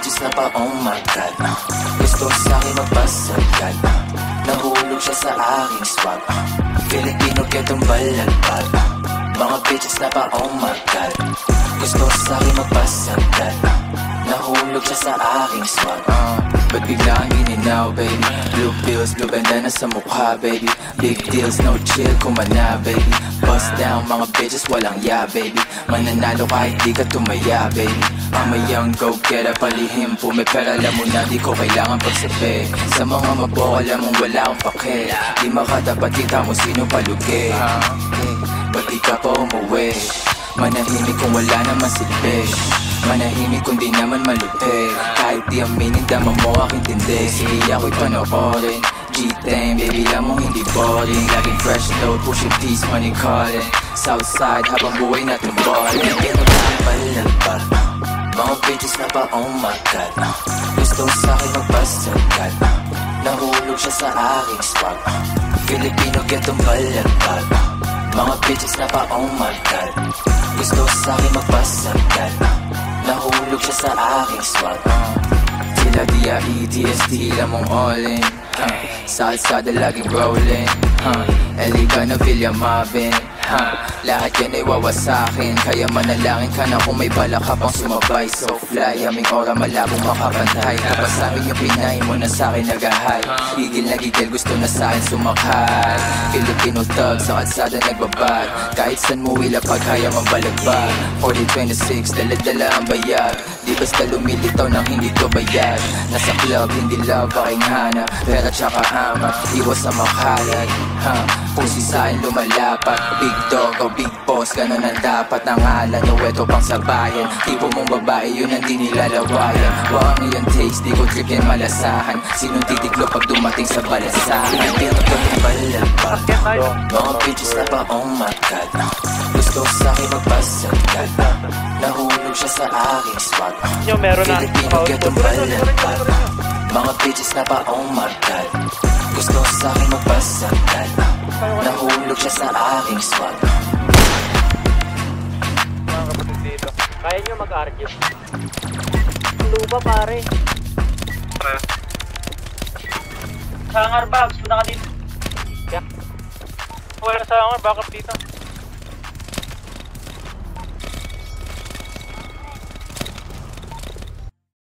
bitches na pa, oh my God. Gusto sa'kin magpasagad. Nahulog siya sa aking swag. Filipino ketong balalpag. Mga bitches na pa, oh my God. Gusto sa'kin magpasagad. Nahulog siya sa aking swag. Ba't biglang gininaw, baby? Blue pills, blue bandana sa mukha, baby. Big deals, no chill, kumana, baby. Bust down, mga bitches, walang ya, baby. Mananalo kahit di ka tumaya, baby. I'm a young go-getter, palihim po. May pera, alam mo na, di ko kailangan pagsabi. Sa mga mabok, alam mong wala akong pake. Di makatapat, kita mo sino palugi. Ba't di ka pa umuwi? Manahimik kung wala naman silbi. Manahimik kung di naman malupi. Kahit di aminin, dama mo aking tindi. Sige ako'y panoorin. G-Tang, baby lang mong hindi boring. Laging fresh load, pushing peace, money calling. Southside, habang buhay natin balling. Pero dahil palagpag, mga bitches na pa, oh my God. Gusto sa'kin magpasagad. Nahulog siya sa aking swag. Filipino getong balagpag. Mga bitches na pa, oh my God. Gusto sa'kin magpasagad. Nahulog siya sa aking swag. Sila D.I.E, TST, lamong all-in. Salsada laging rolling. Eliga na Villa Mabin. Lahat yan ay wawasakin. Kaya manalangin ka na kung may bala ka pang sumabay. So fly, aming ora malabong makapantay. Kapag sa'min yung Pinay mo na sa'kin nagahay. Gigil na gigil, gusto na sa'kin sumakay. Filipino thug, sa kalsada nagbabag. Kahit san mo ilapag, kaya mambalagbag. 4026, dala-dala ang bayag. Di basta lumilitaw nang hindi to bayad. Nasa club, hindi love, aking hana. Pera tsaka ama, iwas sa makalag. Kung si sa'kin lumalapat, big dog o big boss, ganun ang dapat. Nangalan o eto pang sabayan. Tipo mong babae, yun ang di nilalawayan. Bawang iyong taste, di ko trip yan malasahan. Sinong titiglo pag dumating sa balasahan? Pinto ko yung balapag. Mga bitches na pa, oh my God. Gusto sa'kin magpasagad. Nahulog siya sa aking swag. Filipino ketong balapag. Mga bitches na pa, oh my God. Gusto sa'kin magpasagad. Nahulog siya sa aking swag. Mga kapatid dito, kaya nyo mag-argue? Lupa pare. Sangar bags, punta ka dito. Wala sa sangar, bakit dito?